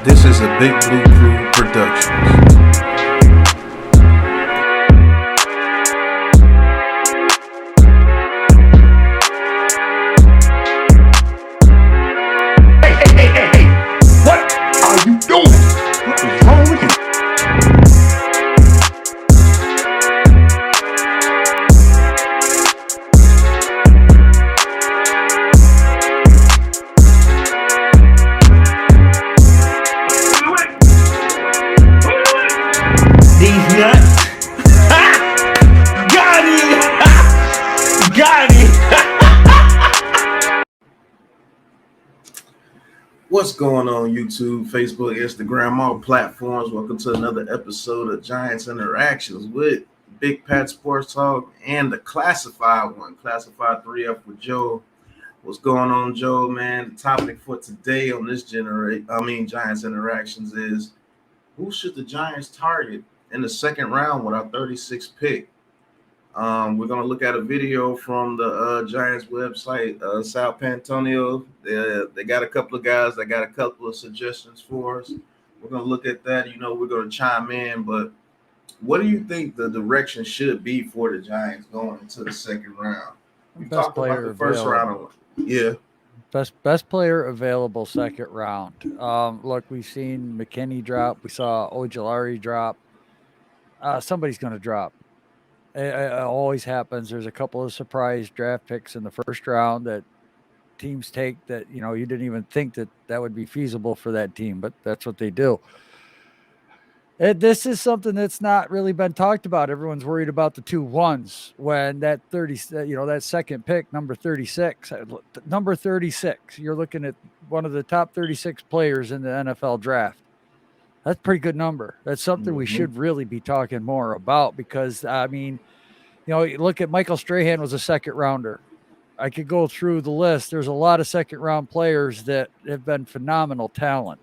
This is a Big Blue Crew production. Hey, what are you doing? What is wrong with you? These nuts. Got it. Got it. What's going on YouTube, Facebook, Instagram, all platforms? Welcome to another episode of Giants Interactions with Big Pat Sports Talk and the classified one, Classified 3F with Joe. What's going on, Joe, man? The topic for today on this Giants Interactions is who should the Giants target in the second round with our 36th pick? We're going to look at a video from the Giants website, Sal Pantonio. They got a couple of guys that got a couple of suggestions for us. We're going to look at that. We're going to chime in. But what do you think the direction should be for the Giants going into the second round? We talked about the first round. Yeah. Best player available second round. Look, we've seen McKinney drop. We saw Ojulari drop. Somebody's going to drop. It always happens. There's a couple of surprise draft picks in the first round that teams take that, you didn't even think that would be feasible for that team, but that's what they do. This is something that's not really been talked about. Everyone's worried about the 2 1s when that that second pick, number 36, you're looking at one of the top 36 players in the NFL draft. That's a pretty good number. That's something we should really be talking more about because, you look at Michael Strahan was a second rounder. I could go through the list. There's a lot of second round players that have been phenomenal talent.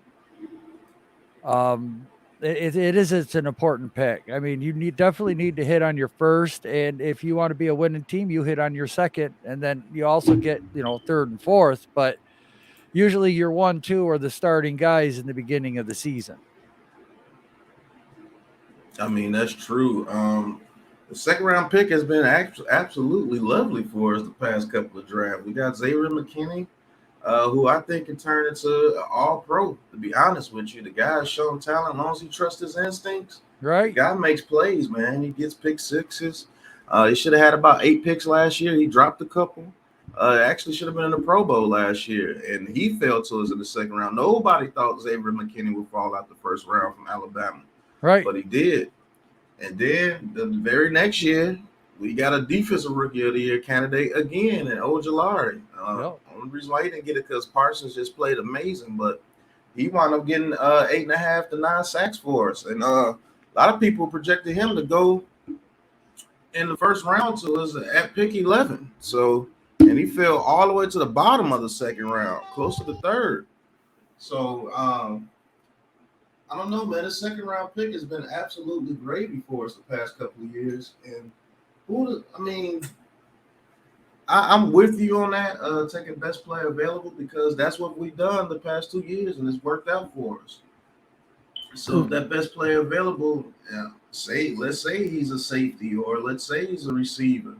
It's an important pick. I mean, you definitely need to hit on your first, and if you want to be a winning team, you hit on your second, and then you also get third and fourth. But usually, your 1, 2 are the starting guys in the beginning of the season. I mean, that's true. The second round pick has been absolutely lovely for us the past couple of drafts. We got Xavier McKinney, who I think can turn into an all-pro, to be honest with you. The guy has shown talent as long as he trusts his instincts. Right. The guy makes plays, man. He gets pick sixes. He should have had about 8 picks last year. He dropped a couple. Actually should have been in the Pro Bowl last year, and he fell to us in the second round. Nobody thought Xavier McKinney would fall out the first round from Alabama. Right. But he did. And then the very next year, we got a defensive rookie of the year candidate again in Ojulari. Only reason why he didn't get it because Parsons just played amazing, but he wound up getting 8.5 to 9 sacks for us. And a lot of people projected him to go in the first round to us at pick 11. So, and he fell all the way to the bottom of the second round, close to the third. So, I don't know, man. The second round pick has been absolutely gravy for us the past couple of years. And I'm with you on that, taking best player available because that's what we've done the past 2 years and it's worked out for us. So that best player available, let's say he's a safety or let's say he's a receiver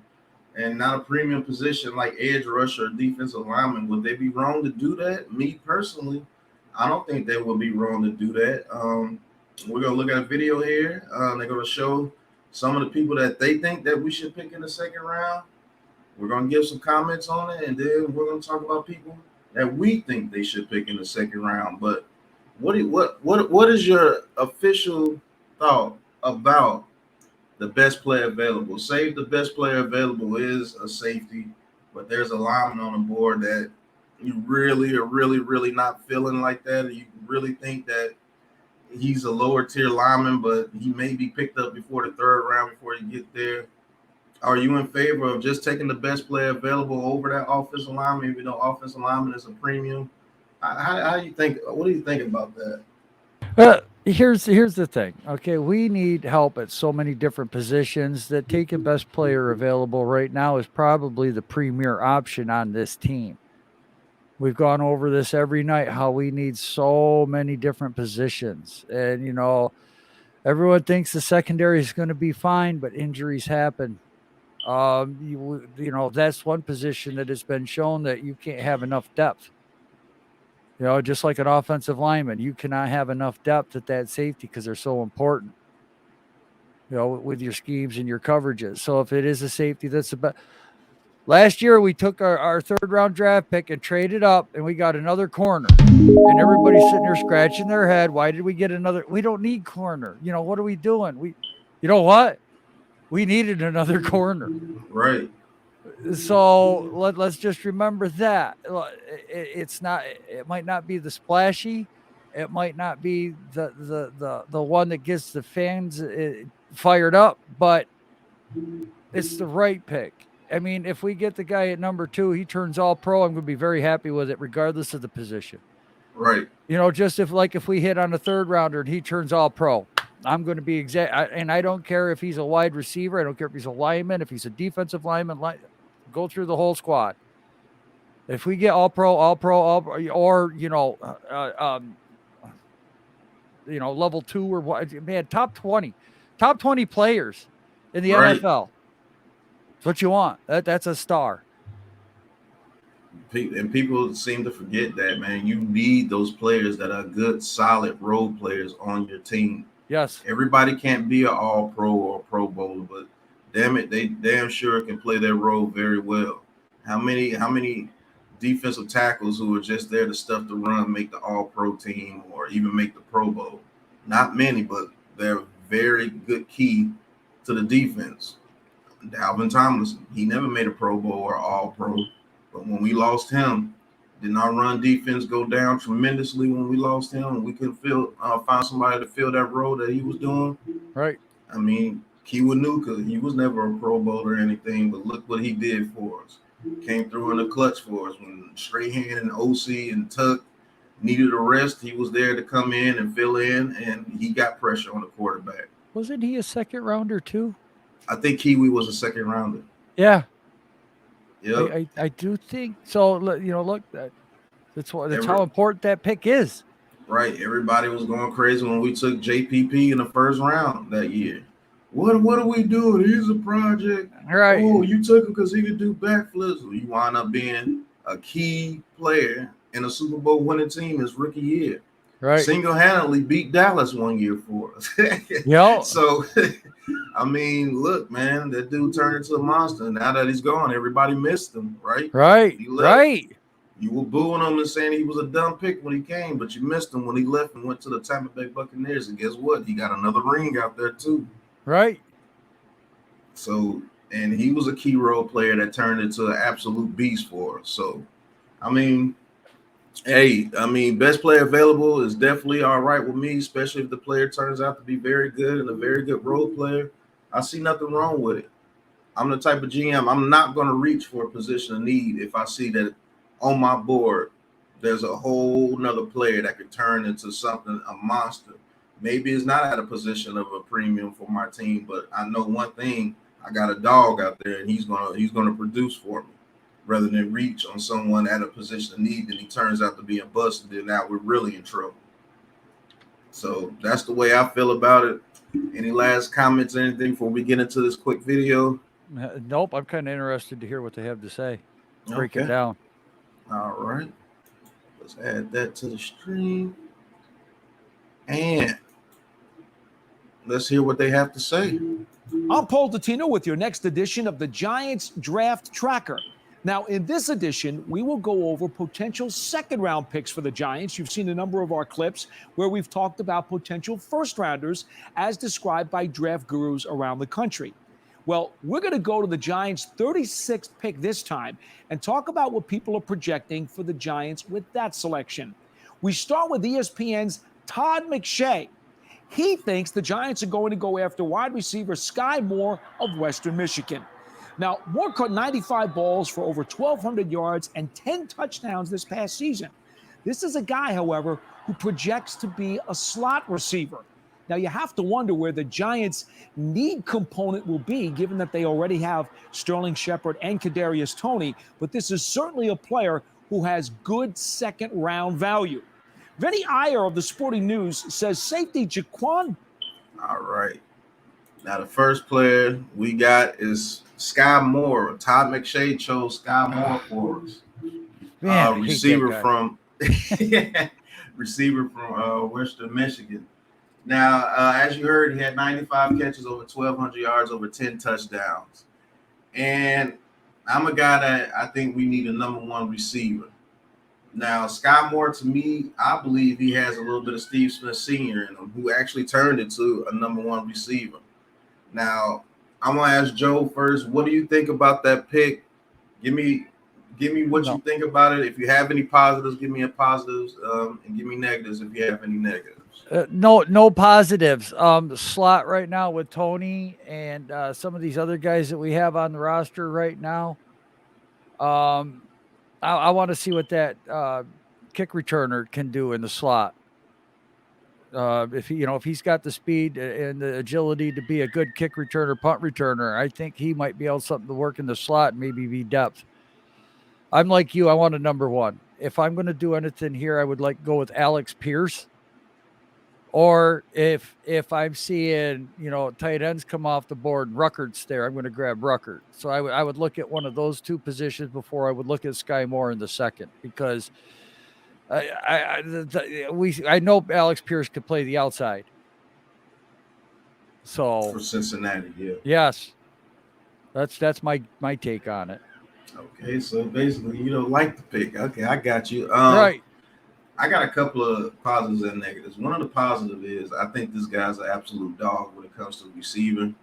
and not a premium position like edge rusher or defensive lineman. Would they be wrong to do that? Me personally, I don't think they would be wrong to do that. We're going to look at a video here. They're going to show some of the people that they think that we should pick in the second round. We're going to give some comments on it, and then we're going to talk about people that we think they should pick in the second round. But what is your official thought about the best player available? Say the best player available is a safety, but there's a lineman on the board that you really are really not feeling like that, or you really think that he's a lower tier lineman, but he may be picked up before the third round before you get there. Are you in favor of just taking the best player available over that offensive lineman, even though offensive lineman is a premium? How do you think? What do you think about that? Here's the thing. Okay, we need help at so many different positions that taking best player available right now is probably the premier option on this team. We've gone over this every night, how we need so many different positions. And, you know, everyone thinks the secondary is going to be fine, but injuries happen. You know, that's one position that has been shown that you can't have enough depth. You know, just like an offensive lineman, you cannot have enough depth at that safety because they're so important, you know, with your schemes and your coverages. So if it is a safety, that's about. Last year, we took our third round draft pick and traded up, and we got another corner. And everybody's sitting there scratching their head. Why did we get another? We don't need corner. You know, what are we doing? You know what? We needed another corner. Right. So let's just remember that. It's not. It might not be the splashy. It might not be the one that gets the fans fired up, but it's the right pick. I mean, if we get the guy at number 2, he turns all pro, I'm going to be very happy with it, regardless of the position. Right. You know, just if we hit on a third rounder and he turns all pro, I'm going to be and I don't care if he's a wide receiver. I don't care if he's a lineman, if he's a defensive lineman, go through the whole squad. If we get all pro, or, level 2 or what, man, top 20 players in the NFL. That's what you want. That's a star. And people seem to forget that, man. You need those players that are good, solid role players on your team. Yes. Everybody can't be an all-pro or pro bowler, but damn it, they damn sure can play their role very well. How many defensive tackles who are just there to stuff the run make the all-pro team or even make the Pro Bowl? Not many, but they're very good key to the defense. Dalvin Tomlinson, he never made a Pro Bowl or all-pro, but when we lost him, did our run defense go down tremendously when we lost him? We couldn't find somebody to fill that role that he was doing. Right. I mean, Kiwanuka, he was never a Pro Bowl or anything, but look what he did for us. Came through in the clutch for us when Strahan and OC and Tuck needed a rest. He was there to come in and fill in, and he got pressure on the quarterback. Wasn't he a second rounder too? I think Kiwi was a second rounder. Yeah. Yeah. I do think so. You know, look, that's how important that pick is. Right. Everybody was going crazy when we took JPP in the first round that year. What are we doing? He's a project. Right. Oh, you took him because he could do backflips. You wind up being a key player in a Super Bowl winning team his rookie year. Right. Single-handedly beat Dallas one year for us. Yeah. So, I mean, look, man, that dude turned into a monster. Now that he's gone, everybody missed him, right? Right. Right. You were booing him and saying he was a dumb pick when he came, but you missed him when he left and went to the Tampa Bay Buccaneers. And guess what? He got another ring out there too. Right. So, and he was a key role player that turned into an absolute beast for us. So, I mean, best player available is definitely all right with me, especially if the player turns out to be very good and a very good role player. I see nothing wrong with it. I'm the type of GM, I'm not going to reach for a position of need if I see that on my board there's a whole nother player that could turn into something, a monster. Maybe it's not at a position of a premium for my team, but I know one thing, I got a dog out there and he's gonna produce for me, rather than reach on someone at a position of need and he turns out to be a bust, and then now we're really in trouble. So that's the way I feel about it. Any last comments or anything before we get into this quick video? Nope, I'm kind of interested to hear what they have to say. Break it down. All right. Let's add that to the stream. And let's hear what they have to say. I'm Paul Dottino with your next edition of the Giants Draft Tracker. Now, in this edition, we will go over potential second-round picks for the Giants. You've seen a number of our clips where we've talked about potential first-rounders as described by draft gurus around the country. Well, we're going to go to the Giants' 36th pick this time and talk about what people are projecting for the Giants with that selection. We start with ESPN's Todd McShay. He thinks the Giants are going to go after wide receiver Sky Moore of Western Michigan. Now, Moore caught 95 balls for over 1,200 yards and 10 touchdowns this past season. This is a guy, however, who projects to be a slot receiver. Now, you have to wonder where the Giants' need component will be, given that they already have Sterling Shepard and Kadarius Toney, but this is certainly a player who has good second-round value. Vinny Iyer of the Sporting News says safety Jaquan. All right. Now, the first player we got is Sky Moore. Todd McShay chose Sky Moore for us. Man, I hate that Receiver guy. from Western Michigan. Now, as you heard, he had 95 catches, over 1,200 yards, over 10 touchdowns. And I'm a guy that I think we need a number one receiver. Now, Sky Moore, to me, I believe he has a little bit of Steve Smith Sr. in him, who actually turned into a number one receiver. Now, I'm gonna ask Joe first. What do you think about that pick? Give me what you think about it. If you have any positives, give me a positives, and give me negatives if you have any negatives. No positives. Slot right now with Tony and some of these other guys that we have on the roster right now. I want to see what that kick returner can do in the slot. If he's got the speed and the agility to be a good kick returner, punt returner, I think he might be able something to work in the slot and maybe be depth. I'm like you. I want a number one. If I'm going to do anything here, I would like to go with Alex Pierce. Or if I'm seeing, tight ends come off the board, Ruckert's there, I'm going to grab Ruckert. So I would look at one of those two positions before I would look at Sky Moore in the second, because I know Alex Pierce could play the outside. So For Cincinnati, yeah. Yes, that's my take on it. Okay, so basically, you don't like the pick. Okay, I got you. Right. I got a couple of positives and negatives. One of the positives is I think this guy's an absolute dog when it comes to receiving.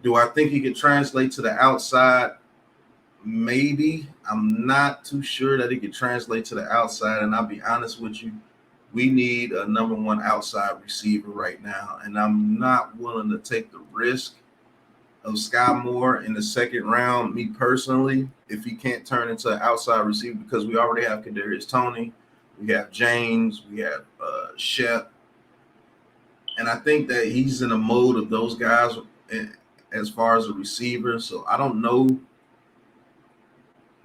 Do I think he could translate to the outside? Maybe. I'm not too sure that he could translate to the outside. And I'll be honest with you, we need a number one outside receiver right now. And I'm not willing to take the risk of Sky Moore in the second round, me personally, if he can't turn into an outside receiver, because we already have Kadarius Toney. We have James, we have Shep, and I think that he's in a mode of those guys as far as a receiver. So I don't know.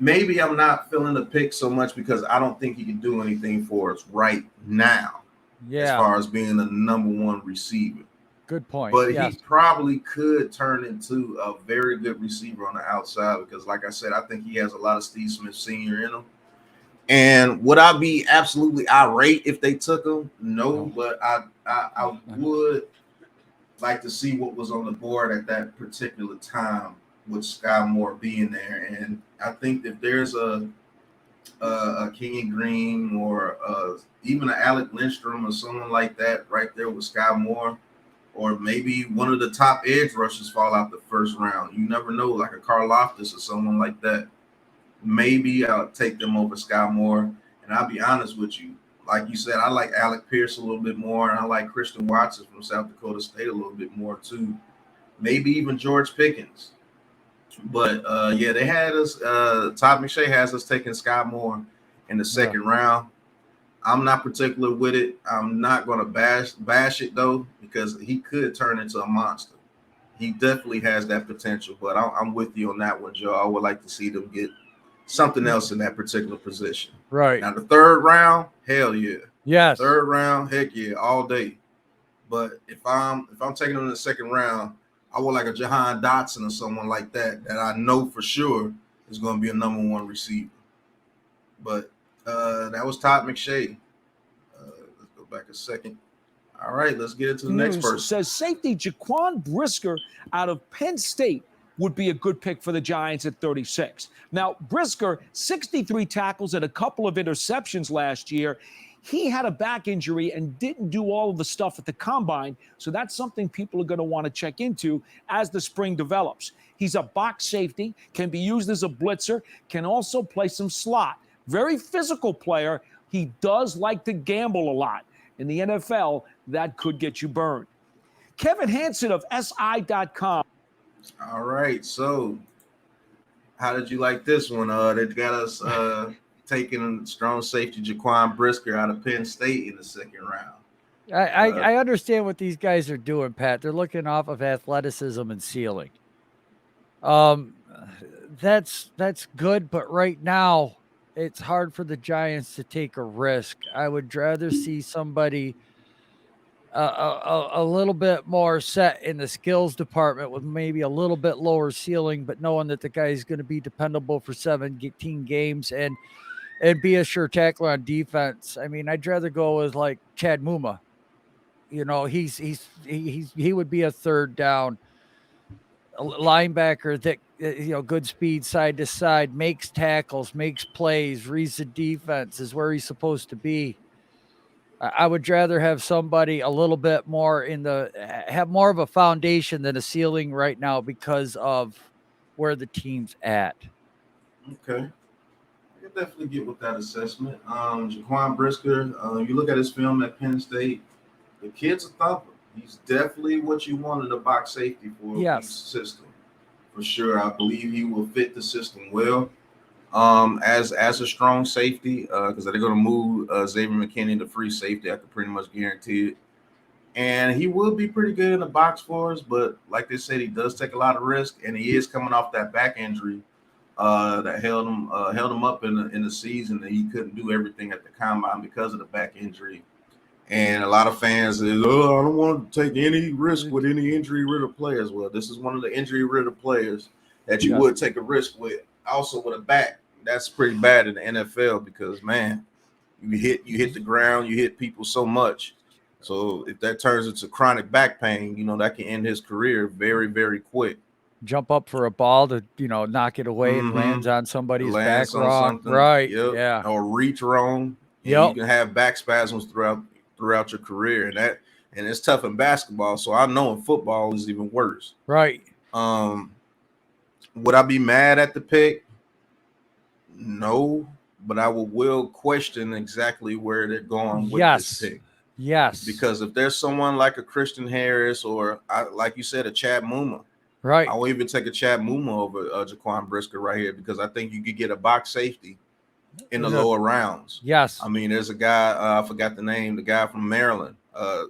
Maybe I'm not feeling the pick so much because I don't think he can do anything for us right now. Yeah. As far as being the number one receiver. Good point. But yes. He probably could turn into a very good receiver on the outside because, like I said, I think he has a lot of Steve Smith Sr. in him. And would I be absolutely irate if they took him? No, but I would like to see what was on the board at that particular time with Sky Moore being there. And I think if there's a Kenyon Green or even an Alec Lindstrom or someone like that right there with Sky Moore, or maybe one of the top edge rushers fall out the first round. You never know, like a Karl Loftus or someone like that. Maybe I'll take them over Sky Moore. And I'll be honest with you. Like you said, I like Alec Pierce a little bit more, and I like Christian Watson from South Dakota State a little bit more too. Maybe even George Pickens. But, they had us Todd McShay has us taking Sky Moore in the second round. I'm not particular with it. I'm not going to bash it, though, because he could turn into a monster. He definitely has that potential, but I'm with you on that one, Joe. I would like to see them get something else in that particular position. Right. Now, the third round, hell yeah. Yes. Third round, heck yeah, all day. But if I'm taking them in the second round, I would like a Jahan Dotson or someone like that I know for sure is going to be a number one receiver. But that was Todd McShay. Let's go back a second. All right, let's get into the next person. Says safety Jaquan Brisker out of Penn State would be a good pick for the Giants at 36. Now, Brisker, 63 tackles and a couple of interceptions last year. He had a back injury and didn't do all of the stuff at the combine, so that's something people are going to want to check into as the spring develops. He's a box safety, can be used as a blitzer, can also play some slot. Very physical player. He does like to gamble a lot. In the NFL, that could get you burned. Kevin Hansen of SI.com. All right, so how did you like this one? They got us taking strong safety Jaquan Brisker out of Penn State in the second round. I understand what these guys are doing, Pat. They're looking off of athleticism and ceiling. That's good, but right now it's hard for the Giants to take a risk. I would rather see somebody a little bit more set in the skills department with maybe a little bit lower ceiling, but knowing that the guy is going to be dependable for 17 games and be a sure tackler on defense. I mean, I'd rather go with like Chad Muma. You know, he would be a third down linebacker that good speed side to side, makes tackles, makes plays, reads the defense, is where he's supposed to be. I would rather have somebody a little bit more have more of a foundation than a ceiling right now because of where the team's at. Okay. I can definitely get with that assessment. Jaquan Brisker, you look at his film at Penn State, the kid's a thumper. He's definitely what you wanted a box safety for each system. For sure. I believe he will fit the system well. As a strong safety, because they're going to move Xavier McKinney to free safety, I can pretty much guarantee it. And he will be pretty good in the box for us, but like they said, he does take a lot of risk, and he is coming off that back injury that held him up in the season, that he couldn't do everything at the combine because of the back injury. And a lot of fans say, "Oh, I don't want to take any risk with any injury-riddled players." Well, this is one of the injury-riddled players that you would take a risk with. Also, with a back, that's pretty bad in the NFL because, man, you hit the ground, you hit people so much. So if that turns into chronic back pain, that can end his career very, very quick. Jump up for a ball to, knock it away and lands on somebody's back wrong. Right. Yep. Yeah. Or reach wrong. And you can have back spasms throughout your career. And it's tough in basketball. So I know in football is even worse. Right. Would I be mad at the pick? No, but I will question exactly where they're going with this pick. Yes. Because if there's someone like a Christian Harris or, like you said, a Chad Muma, right? I will even take a Chad Muma over Jaquan Brisker right here because I think you could get a box safety in the lower rounds. Yes. I mean, there's a guy, I forgot the name, the guy from Maryland,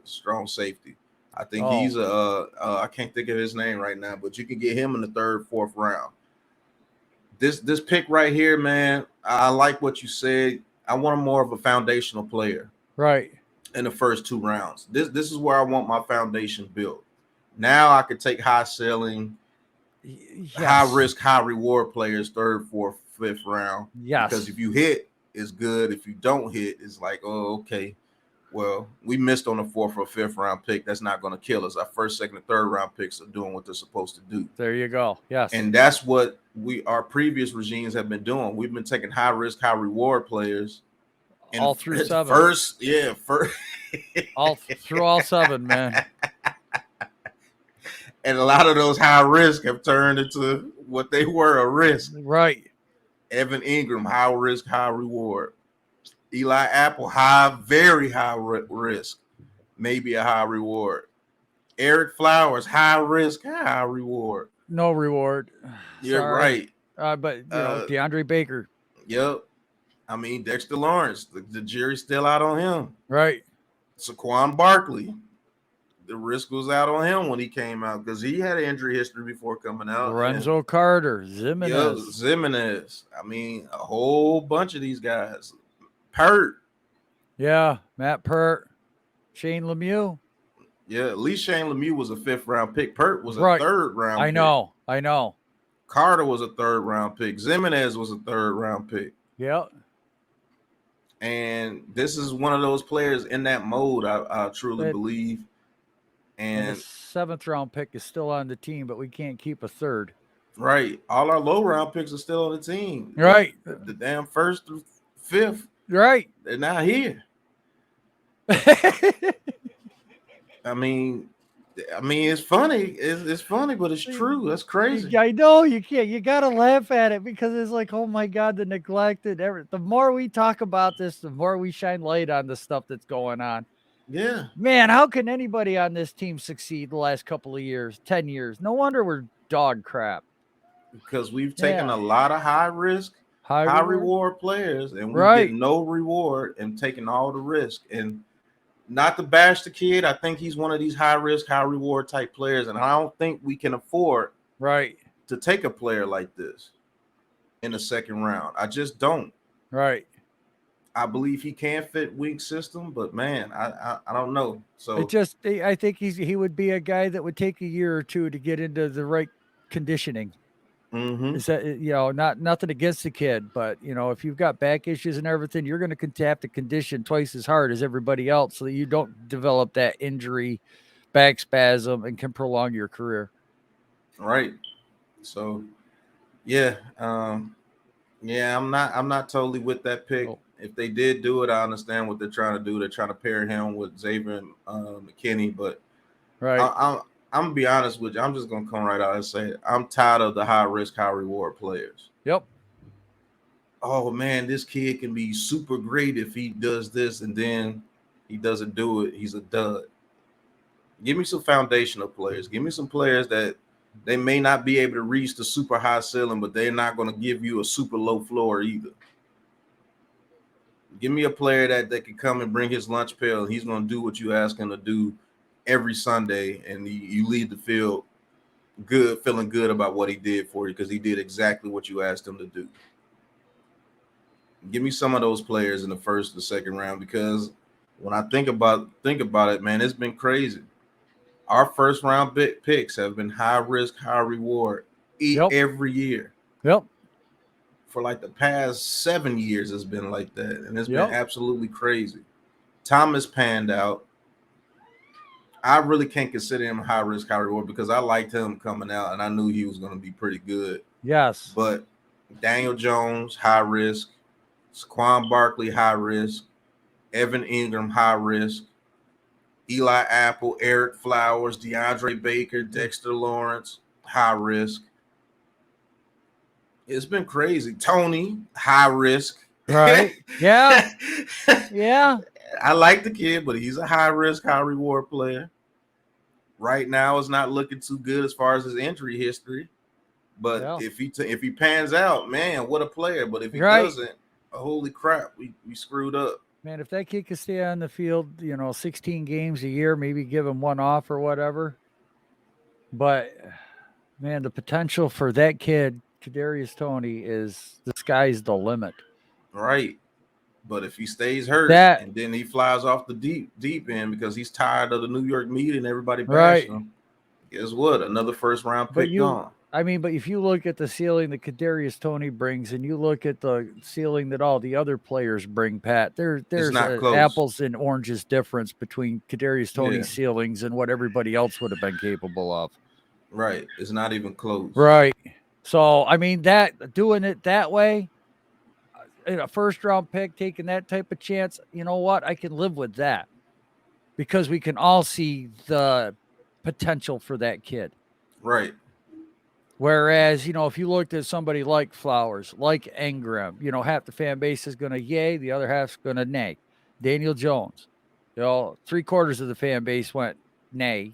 strong safety. I think he's I can't think of his name right now, but you can get him in the third, fourth round. This pick right here, man, I like what you said. I want more of a foundational player. Right. In the first 2 rounds. This is where I want my foundation built. Now I could take high selling, high risk, high reward players, third, fourth, fifth round. Yes. Because if you hit, it's good. If you don't hit, it's like, oh, okay. Well, we missed on a 4th or 5th round pick. That's not going to kill us. Our 1st, 2nd, and 3rd round picks are doing what they're supposed to do. There you go. Yes. And that's what our previous regimes have been doing. We've been taking high risk, high reward players. And all through 7. First. all through all 7, man. And a lot of those high risk have turned into what they were, a risk. Right. Evan Ingram, high risk, high reward. Eli Apple, very high risk, maybe a high reward. Eric Flowers, high risk, high reward. No reward. You're right. But DeAndre Baker. Yep. I mean, Dexter Lawrence, the jury's still out on him. Right. Saquon Barkley, the risk was out on him when he came out because he had an injury history before coming out. Lorenzo Carter, Zimenez. I mean, a whole bunch of these guys. Pert. Yeah, Matt Pert. Shane Lemieux. Yeah, at least Shane Lemieux was a 5th round pick. Pert was a 3rd round pick. I know. Carter was a 3rd round pick. Zimenez was a 3rd round pick. Yep. And this is one of those players in that mode, I truly believe. And the 7th round pick is still on the team, but we can't keep a 3rd. Right. All our low round picks are still on the team. Right. The damn 1st through 5th. Right. They're not here. I mean, it's funny. It's funny, but it's true. That's crazy. I know you can't. You got to laugh at it because it's like, oh my God, the neglected. The more we talk about this, the more we shine light on the stuff that's going on. Yeah. Man, how can anybody on this team succeed the last couple of years, 10 years? No wonder we're dog crap. Because we've taken a lot of high risk, high reward players, and we get no reward and taking all the risk. And not to bash the kid, I think he's one of these high risk, high reward type players, and I don't think we can afford to take a player like this in the 2nd round. I just don't. Right. I believe he can fit Wink's system, but man, I don't know. So I think he would be a guy that would take a year or two to get into the right conditioning. Is that, not nothing against the kid, but if you've got back issues and everything, you're going to have to condition twice as hard as everybody else so that you don't develop that injury, back spasm, and can prolong your career. right. So yeah, I'm not totally with that pick. Oh. If they did do it, I understand what they're trying to do. They're trying to pair him with Xavier and McKinney, but Right. I'm gonna be honest with you. I'm just gonna come right out and say it. I'm tired of the high risk, high reward players. Yep. Oh man, this kid can be super great if he does this and then he doesn't do it. He's a dud. Give me some foundational players. Give me some players that they may not be able to reach the super high ceiling, but they're not going to give you a super low floor either. Give me a player that can come and bring his lunch pail, and he's going to do what you ask him to do every Sunday, and you leave the field good, feeling good about what he did for you because he did exactly what you asked him to do. Give me some of those players in the first or second round, because when I think about it, man, it's been crazy. Our first round picks have been high risk, high reward every year. Yep. For like the past 7 years, it's been like that, and it's Yep. been absolutely crazy. Thomas panned out. I really can't consider him high risk, high reward because I liked him coming out, and I knew he was going to be pretty good. Yes. But Daniel Jones, high risk. Saquon Barkley, high risk. Evan Ingram, high risk. Eli Apple, Eric Flowers, DeAndre Baker, Dexter Lawrence, high risk. It's been crazy. Tony, high risk. Right. Yeah. Yeah. I like the kid, but he's a high risk, high reward player. Right now, it's not looking too good as far as his injury history. But if he pans out, man, what a player. But if he doesn't, holy crap, we screwed up. Man, if that kid could stay on the field, 16 games a year, maybe give him one off or whatever. But, man, the potential for that kid, Kadarius Toney, is the sky's the limit. Right. But if he stays hurt and then he flies off the deep end because he's tired of the New York media and everybody bashing him, guess what? Another first round pick gone. I mean, but if you look at the ceiling that Kadarius Toney brings and you look at the ceiling that all the other players bring, Pat, there's apples and oranges difference between Kadarius Toney's ceilings and what everybody else would have been capable of. Right. It's not even close. Right. So, I mean, doing it that way, in a first round pick, taking that type of chance, you know what? I can live with that because we can all see the potential for that kid. Right. Whereas, if you looked at somebody like Flowers, like Ingram, half the fan base is going to yay, the other half's going to nay. Daniel Jones, 3/4 of the fan base went nay.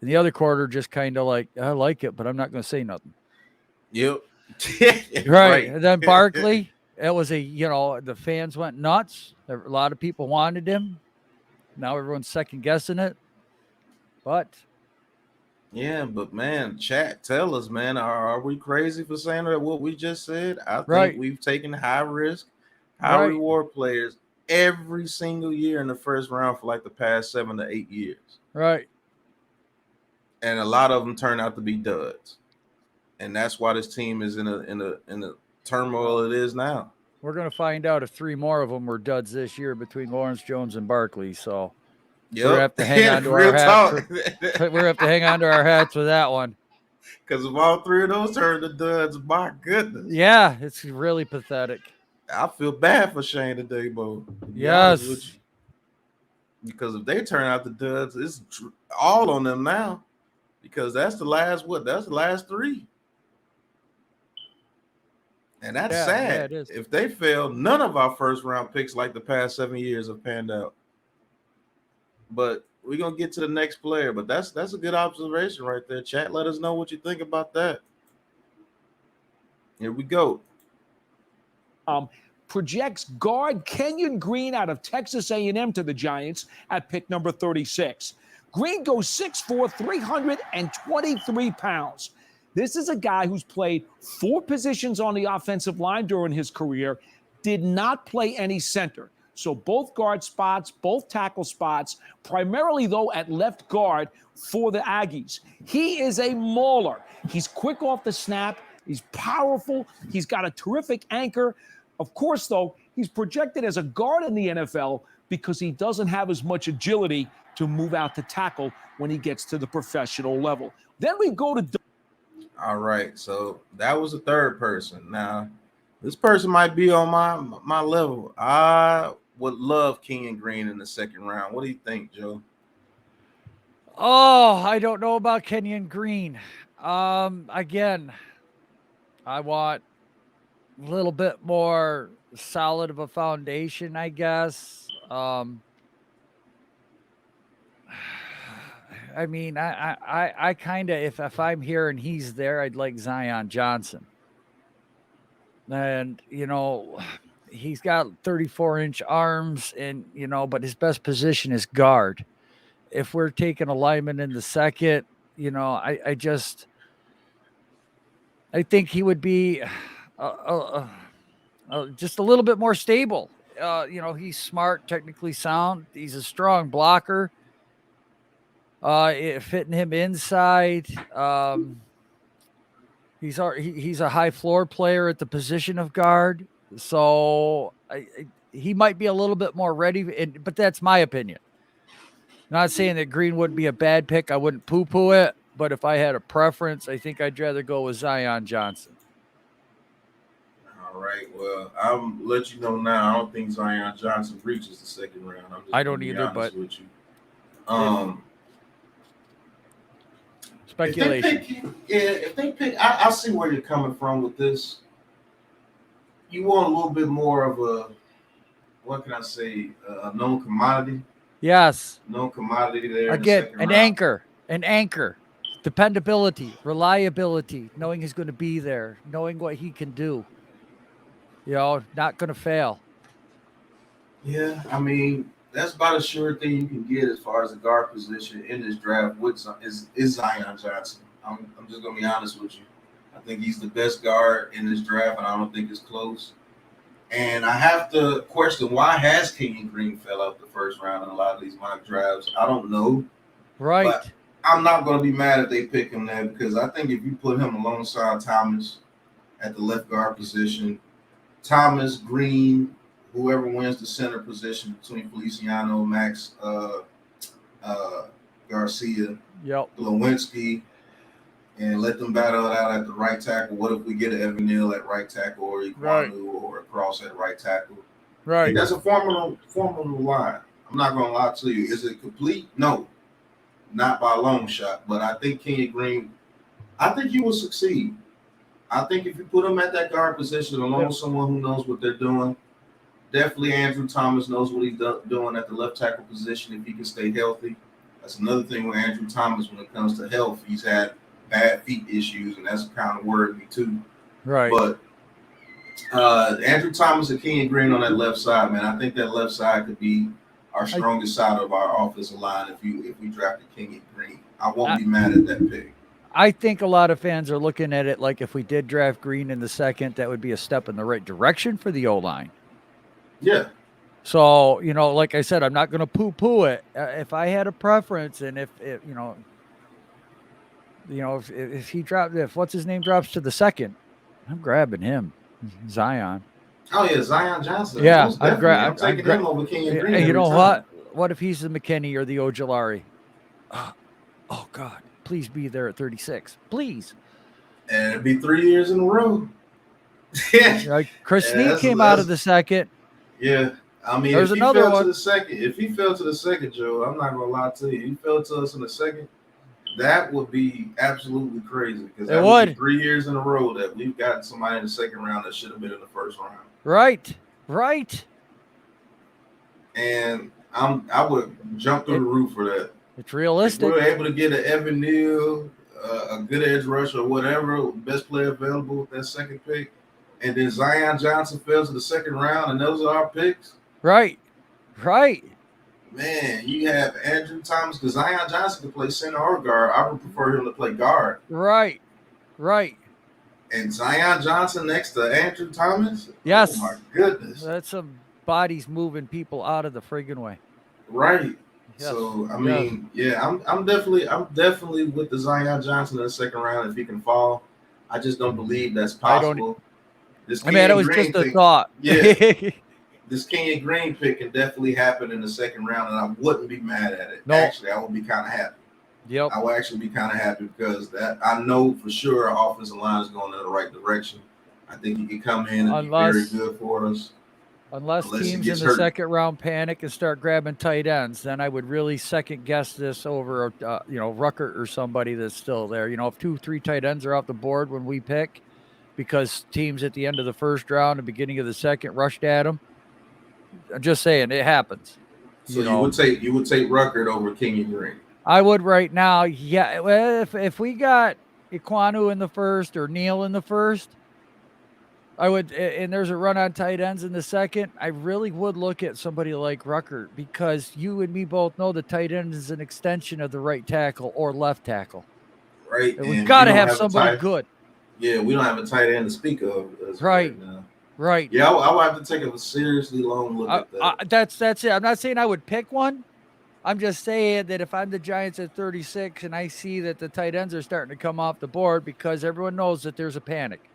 And the other quarter just kind of like, I like it, but I'm not going to say nothing. Yep. Right. And then Barkley, it was the fans went nuts. A lot of people wanted him. Now everyone's second guessing it. But yeah, but man, chat, tell us, man, are we crazy for saying that what we just said? I think we've taken high risk, high reward players every single year in the first round for like the past 7 to 8 years. Right. And a lot of them turn out to be duds. And that's why this team is in the turmoil it is now. We're going to find out if 3 more of them were duds this year between Lawrence Jones and Barkley. So we have to hang on to our hats. We have to hang on to our hats with that one. Because if all 3 of those turn to duds, my goodness. Yeah, it's really pathetic. I feel bad for Shane today, Bo. Yes. Because if they turn out the duds, it's all on them now. Because that's the last 3. And that's sad. Yeah, it is. If they fail, none of our first round picks like the past 7 years have panned out. But we're gonna get to the next player. But that's a good observation right there. Chat, let us know what you think about that. Here we go. Projects guard Kenyon Green out of Texas A&M to the Giants at pick number 36. Green goes 6'4", 323 pounds. This is a guy who's played 4 positions on the offensive line during his career, did not play any center. So both guard spots, both tackle spots, primarily, though, at left guard for the Aggies. He is a mauler. He's quick off the snap. He's powerful. He's got a terrific anchor. Of course, though, he's projected as a guard in the NFL because he doesn't have as much agility to move out to tackle when he gets to the professional level. Then we go to... All right, so that was the third person. Now, this person might be on my level. I would love Kenyon Green in the second round. What do you think, Joe? Oh, I don't know about Kenyon Green. Again, I want a little bit more solid of a foundation, I guess. I mean, I kind of, if I'm here and he's there, I'd like Zion Johnson. And, you know, he's got 34-inch arms and, you know, but his best position is guard. If we're taking a lineman in the second, you know, I think he would be just a little bit more stable. You know, he's smart, technically sound. He's a strong blocker. Fitting him inside. He's a high floor player at the position of guard. So he might be a little bit more ready, but that's my opinion. Not saying that Green wouldn't be a bad pick. I wouldn't poo-poo it. But if I had a preference, I think I'd rather go with Zion Johnson. All right. Well, I'll let you know now. I don't think Zion Johnson reaches the second round. I don't either, but with you. Speculation. If they pick, I see where you're coming from with this. You want a little bit more of a, what can I say, a known commodity. Yes. Known commodity there. Again, an anchor, dependability, reliability, knowing he's going to be there, knowing what he can do. You know, not going to fail. Yeah, I mean, that's about a sure thing you can get as far as the guard position in this draft is Zion Johnson. I'm just going to be honest with you. I think he's the best guard in this draft, and I don't think it's close. And I have to question, why has Kenyon Green fell out the first round in a lot of these mock drafts? I don't know. Right. But I'm not going to be mad if they pick him there because I think if you put him alongside Thomas at the left guard position, Thomas, Green, whoever wins the center position between Feliciano, Max Garcia, Lewinsky, and let them battle it out at the right tackle. What if we get an Evan Neal at right tackle or Iquanu or a Cross at right tackle? Right. That's a formidable line. I'm not going to lie to you. Is it complete? No. Not by a long shot. But I think Kenyon Green, I think he will succeed. I think if you put him at that guard position along with someone who knows what they're doing, definitely Andrew Thomas knows what he's doing at the left tackle position if he can stay healthy. That's another thing with Andrew Thomas when it comes to health. He's had bad feet issues, and that's kind of worried me too. Right. But Andrew Thomas and Kenyon Green on that left side, man, I think that left side could be our strongest side of our offensive line if we drafted Kenyon Green. I won't be mad at that pick. I think a lot of fans are looking at it like if we did draft Green in the second, that would be a step in the right direction for the O-line. Yeah. So, you know, like I said, I'm not going to poo-poo it. If I had a preference and if he dropped, if what's his name drops to the second, I'm grabbing him, Zion. Oh yeah, Zion Johnson. Yeah, I'm taking him over Kenyon Green. Hey, you know what? What if he's the McKinney or the Ojulari? Oh God, please be there at 36, please. And it'd be 3 years in a row. Like Chris Snead came out of the second. Yeah. I mean, There's if he another fell one. to the second, Joe, I'm not gonna lie to you. He fell to us in the second. That would be absolutely crazy because that would be 3 years in a row that we've got somebody in the second round that should have been in the first round. Right. And I would jump through the roof for that. It's realistic. If we were able to get an Evan Neal, a good edge rush or whatever, best player available with that second pick, and then Zion Johnson fell to the second round, and those are our picks. Right. Man, you have Andrew Thomas, because Zion Johnson can play center or guard. I would prefer him to play guard. Right. And Zion Johnson next to Andrew Thomas. Yes. Oh my goodness. That's some bodies moving people out of the friggin' way. Right. Yes. So I mean, yeah, I'm definitely with the Zion Johnson in the second round if he can fall. I just don't believe that's possible. This I mean, it was Green just a pick, thought. Yeah. This Kenyon Green pick can definitely happen in the second round, and I wouldn't be mad at it. No. Actually, I would be kind of happy. Yep. I would actually be kind of happy because that I know for sure our offensive line is going in the right direction. I think he can come in and be very good for us. Unless teams in the second round panic and start grabbing tight ends, then I would really second guess this over, Ruckert or somebody that's still there. You know, if 2-3 tight ends are off the board when we pick, because teams at the end of the first round and beginning of the second rushed at them. I'm just saying it happens. So you would take Ruckert over Kenyon Green. I would right now. Yeah. Well, if we got Iquanu in the first or Neal in the first, I would, and there's a run on tight ends in the second, I really would look at somebody like Ruckert, because you and me both know the tight end is an extension of the right tackle or left tackle. Right. And we've got to have somebody good. Yeah, we don't have a tight end to speak of. Right. Right. Yeah, I would have to take a seriously long look at that. That's it. I'm not saying I would pick one. I'm just saying that if I'm the Giants at 36 and I see that the tight ends are starting to come off the board, because everyone knows that there's a panic.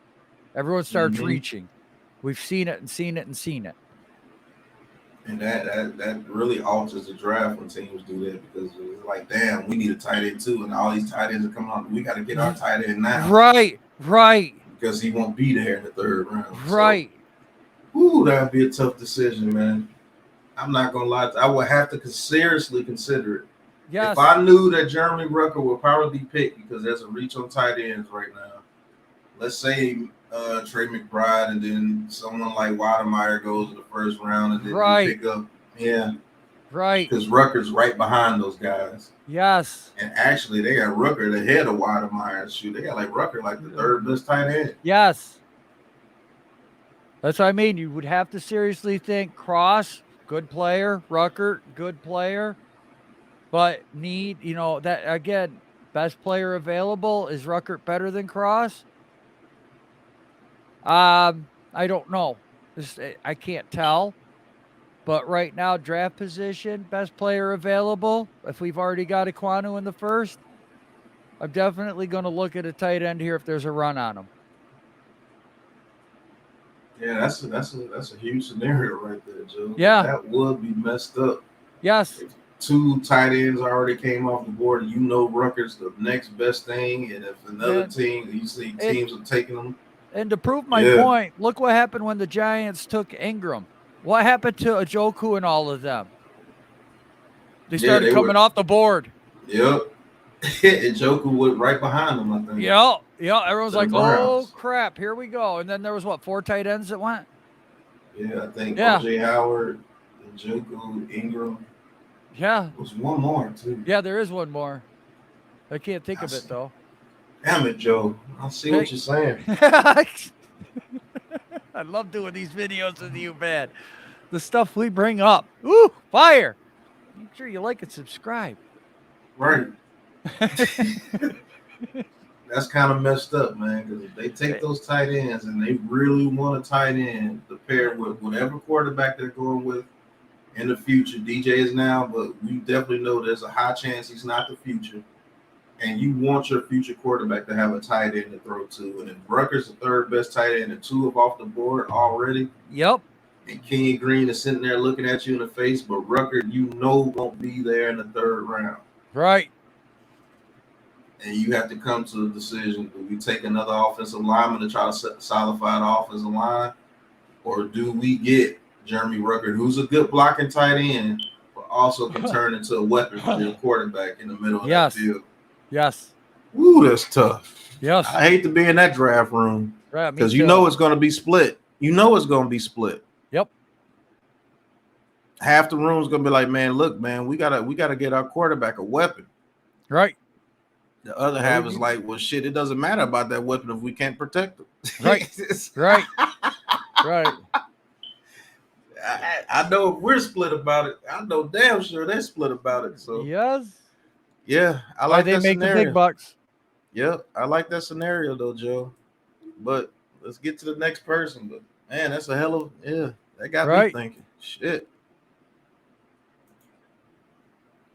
Everyone starts reaching. We've seen it and seen it and seen it. And that really alters the draft when teams do that, because it's like, damn, we need a tight end too, and all these tight ends are coming on. We got to get our tight end now. Right. Because he won't be there in the third round. Right. So, that'd be a tough decision, man. I'm not gonna lie. I would have to seriously consider it. Yes. If I knew that Jeremy Ruckert would probably be picked, because there's a reach on tight ends right now. Let's say Trey McBride, and then someone like Wademeyer goes in the first round, and then you pick up, right, because Rucker's right behind those guys. Yes. And actually, they got Ruckert ahead of Wademeyer. Shoot, they got Ruckert like the third best tight end. Yes. That's what I mean. You would have to seriously think Cross, good player, Ruckert, good player, but that again, best player available. Is Ruckert better than Cross? I don't know. I can't tell. But right now, draft position, best player available. If we've already got Iquanu in the first, I'm definitely going to look at a tight end here if there's a run on him. Yeah, that's a huge scenario right there, Joe. Yeah, that would be messed up. Yes. If 2 tight ends already came off the board, and Rucker's the next best thing, and if another team, you see teams are taking them. And to prove my point, look what happened when the Giants took Ingram. What happened to Njoku and all of them? They started coming off the board. Yep. Njoku went right behind them, I think. Yep. Everyone's like, oh, crap, here we go. And then there was, 4 tight ends that went? Yeah, I think O.J. Howard, Njoku, Ingram. Yeah. There was one more, too. Yeah, there is one more. I can't think of it, though. Damn it, Joe. I see what you're saying. I love doing these videos with you, man. The stuff we bring up. Ooh, fire. Make sure you like and subscribe. Right. That's kind of messed up, man, because if they take those tight ends and they really want a tight end to pair with whatever quarterback they're going with in the future, DJ is now, but we definitely know there's a high chance he's not the future. And you want your future quarterback to have a tight end to throw to. And if Rucker's the third best tight end and 2 are off the board already. Yep. And Kenyon Green is sitting there looking at you in the face, but Ruckert, won't be there in the third round. Right. And you have to come to a decision. Do we take another offensive lineman to try to solidify the offensive line? Or do we get Jeremy Ruckert, who's a good blocking tight end, but also can turn into a weapon for your quarterback in the middle of that field? Yes. Ooh, that's tough. Yes. I hate to be in that draft room because it's going to be split. It's going to be split. Yep. Half the room's going to be like, man, look, man, we gotta get our quarterback a weapon. Right. The other half is like, well, shit, it doesn't matter about that weapon if we can't protect them. Right. Right. Right. I know if we're split about it. I know damn sure they're split about it. So yes. Yeah, I like that scenario. They make the big bucks. Yep, I like that scenario though, Joe. But let's get to the next person. But man, that's a hell of that got me Right. thinking. Shit.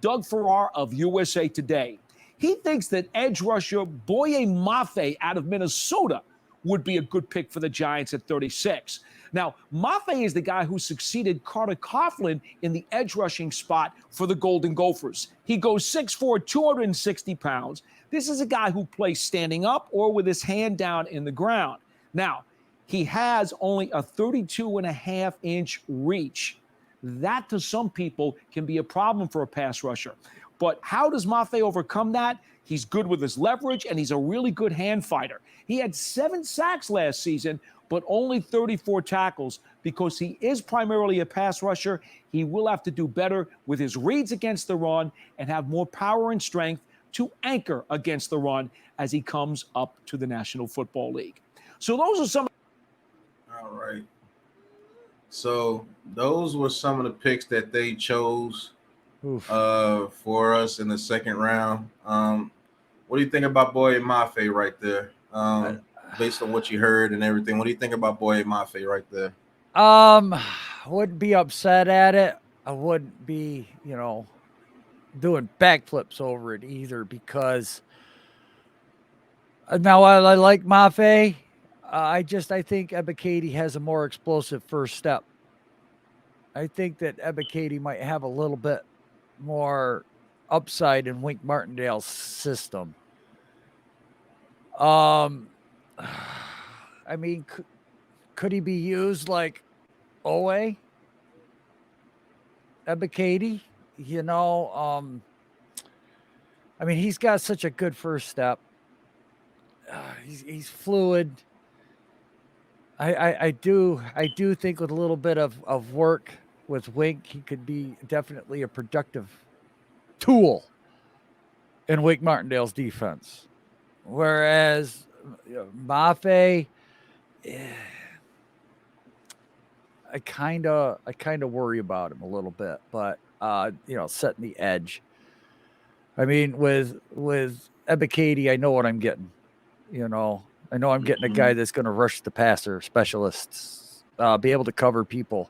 Doug Farrar of USA Today. He thinks that edge rusher Boye Mafe out of Minnesota would be a good pick for the Giants at 36. Now, Mafe is the guy who succeeded Carter Coughlin in the edge rushing spot for the Golden Gophers. He goes 6'4", 260 pounds. This is a guy who plays standing up or with his hand down in the ground. Now, he has only a 32.5-inch reach. That, to some people, can be a problem for a pass rusher. But how does Mafe overcome that? He's good with his leverage, and he's a really good hand fighter. He had 7 sacks last season, but only 34 tackles. Because he is primarily a pass rusher, he will have to do better with his reads against the run and have more power and strength to anchor against the run as he comes up to the National Football League. So those are some. All right. So those were some of the picks that they chose for us in the second round. What do you think about Boye Mafe right there? Based on what you heard and everything, what do you think about Boye Mafe right there? Wouldn't be upset at it. I wouldn't be, doing backflips over it either, because now I like Mafe. I think Ebiketie has a more explosive first step. I think that Ebiketie might have a little bit more upside in Wink Martindale's system. I mean, could he be used like Owe? Ebiketie? I mean, he's got such a good first step. He's fluid. I do think with a little bit of work with Wink, he could be definitely a productive tool in Wink Martindale's defense. Whereas Mafe, I kind of worry about him a little bit, but setting the edge. I mean, with Ebiketie, I know what I'm getting. I know I'm getting a guy that's going to rush the passer, specialists, be able to cover people.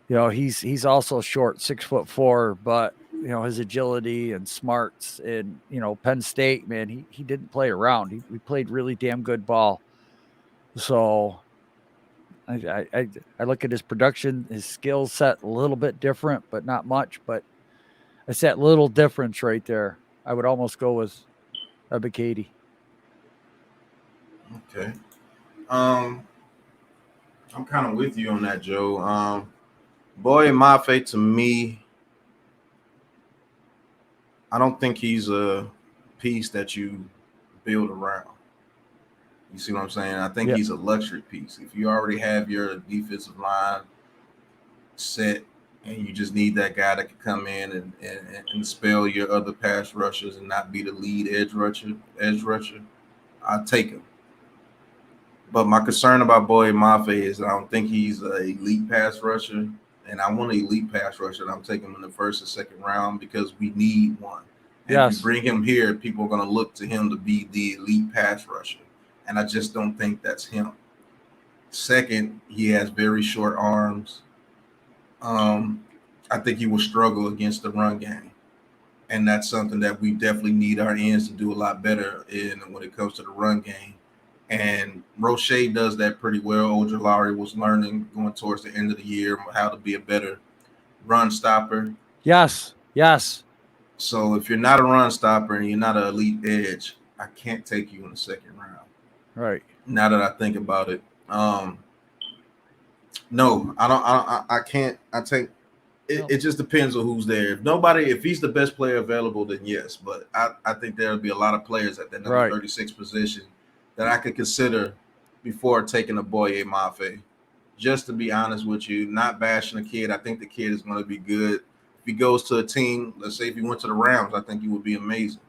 He's also short, 6'4", but his agility and smarts, and Penn State, man, he didn't play around. He played really damn good ball. So I look at his production, his skill set a little bit different, but not much. But it's that little difference right there. I would almost go with Ebiketie. Okay. I'm kind of with you on that, Joe. Boye Mafe, to me, I don't think he's a piece that you build around. You see what I'm saying? I think he's a luxury piece. If you already have your defensive line set and you just need that guy that can come in and spell your other pass rushers and not be the lead edge rusher, I'll take him. But my concern about Boye Mafe is I don't think he's an elite pass rusher, and I want an elite pass rusher, and I'm taking him in the first and second round because we need one. And if you bring him here, people are going to look to him to be the elite pass rusher, and I just don't think that's him. Second, he has very short arms. I think he will struggle against the run game, and that's something that we definitely need our ends to do a lot better in when it comes to the run game. And Roche does that pretty well. Ojulari was learning going towards the end of the year how to be a better run stopper. Yes. So if you're not a run stopper and you're not an elite edge, I can't take you in the second round. Right. Now that I think about it. No, I don't. I can't. I take it. It just depends on who's there. If he's the best player available, then yes. But I think there'll be a lot of players at that number 36 position that I could consider before taking a Boye Mafe. Just to be honest with you, not bashing the kid. I think the kid is going to be good. If he goes to a team, let's say if he went to the Rams, I think he would be amazing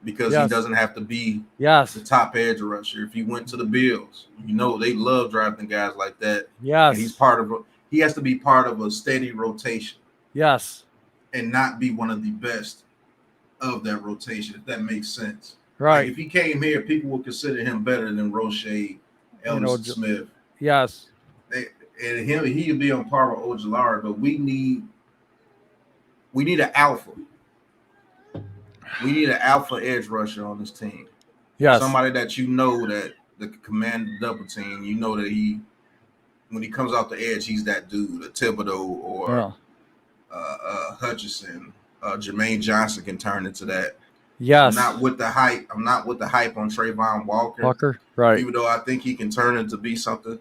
because he doesn't have to be the top edge rusher. If he went to the Bills, they love drafting guys like that. Yes. And he has to be part of a steady rotation. Yes. And not be one of the best of that rotation, if that makes sense. Right. if he came here, people would consider him better than Roche, Ellis Smith. Yes. And he'd be on par with Ojulari, but we need an alpha. We need an alpha edge rusher on this team. Yes. Somebody that that can command the double team. You know that when he comes off the edge, he's that dude. A Thibodeau or Hutchinson, Jermaine Johnson can turn into that. Yes. I'm not with the hype on Trayvon Walker. Right. Even though I think he can turn into be something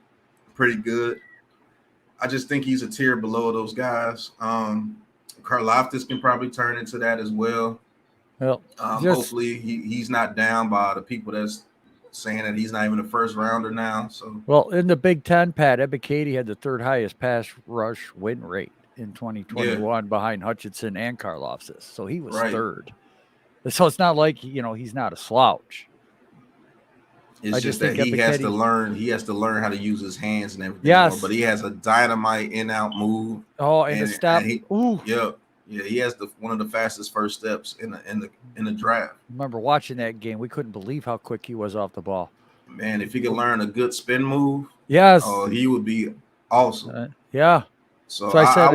pretty good. I just think he's a tier below those guys. Karlaftis can probably turn into that as well. Well, hopefully he's not down by the people that's saying that he's not even a first rounder now. So well, in the Big Ten, Pat Ebiketie had the third highest pass rush win rate in 2021 behind Hutchinson and Karlaftis. So he was third. So it's not like he's not a slouch. It's just that he has to learn how to use his hands and everything. Yes. But he has a dynamite in-out move. Oh, and the step. Yeah, he has one of the fastest first steps in the draft. I remember watching that game. We couldn't believe how quick he was off the ball. Man, if he could learn a good spin move, yes, he would be awesome. Yeah. So I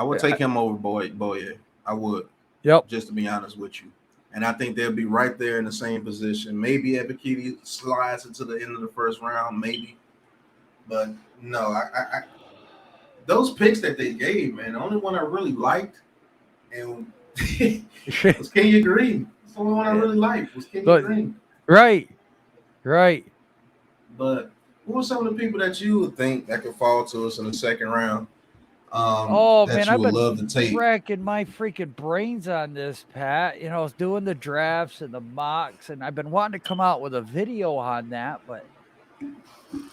would take him over Boye. I would. Yep. Just to be honest with you. And I think they'll be right there in the same position. Maybe Ebiketie slides into the end of the first round, maybe. But no, I those picks that they gave, man, the only one I really liked and was Kenya Green. That's the only one I really liked was Kenya Green. Right. But who are some of the people that you would think that could fall to us in the second round? Man, I've been racking my freaking brains on this, Pat. Doing the drafts and the mocks, and I've been wanting to come out with a video on that, but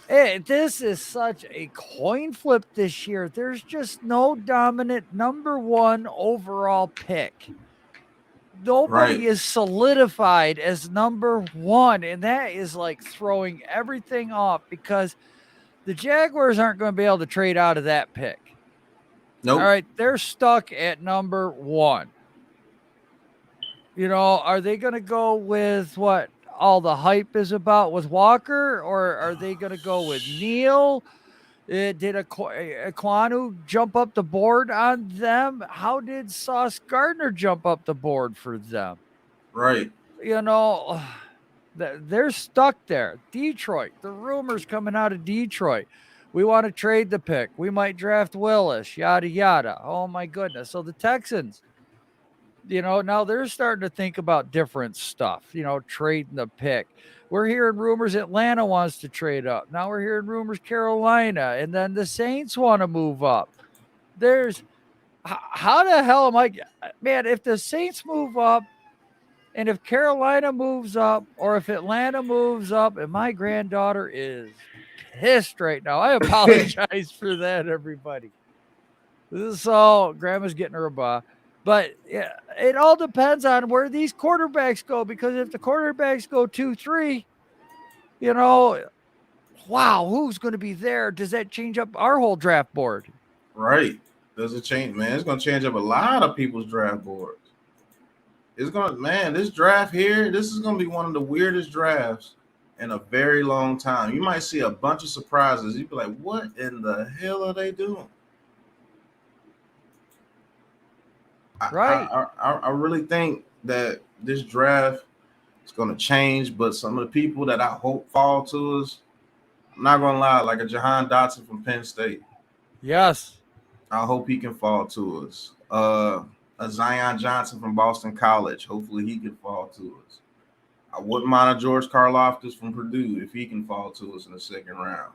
this is such a coin flip this year. There's just no dominant number one overall pick. Nobody is solidified as number one, and that is like throwing everything off because the Jaguars aren't going to be able to trade out of that pick. Nope. All right, they're stuck at number one. Are they going to go with what all the hype is about with Walker, or are they going to go with Neal? Did Ekwonu jump up the board on them? How did Sauce Gardner jump up the board for them? Right. They're stuck there. Detroit, the rumors coming out of Detroit. We want to trade the pick. We might draft Willis, yada, yada. Oh, my goodness. So the Texans, now they're starting to think about different stuff, trading the pick. We're hearing rumors Atlanta wants to trade up. Now we're hearing rumors Carolina, and then the Saints want to move up. How the hell man, if the Saints move up, and if Carolina moves up, or if Atlanta moves up, and my granddaughter is pissed right now. I apologize for that, everybody. So grandma's getting her a bra. But it all depends on where these quarterbacks go, because if the quarterbacks go 2-3, wow, who's going to be there? Does that change up our whole draft board? Right. Does it change, man? It's going to change up a lot of people's draft boards. This draft here, this is going to be one of the weirdest drafts in a very long time. You might see a bunch of surprises. You'd be like, what in the hell are they doing? Right. I really think that this draft is going to change, but some of the people that I hope fall to us, I'm not going to lie, like a Jahan Dotson from Penn State. Yes. I hope he can fall to us. A Zion Johnson from Boston College. Hopefully he can fall to us. I wouldn't mind a George Karlaftis from Purdue if he can fall to us in the second round.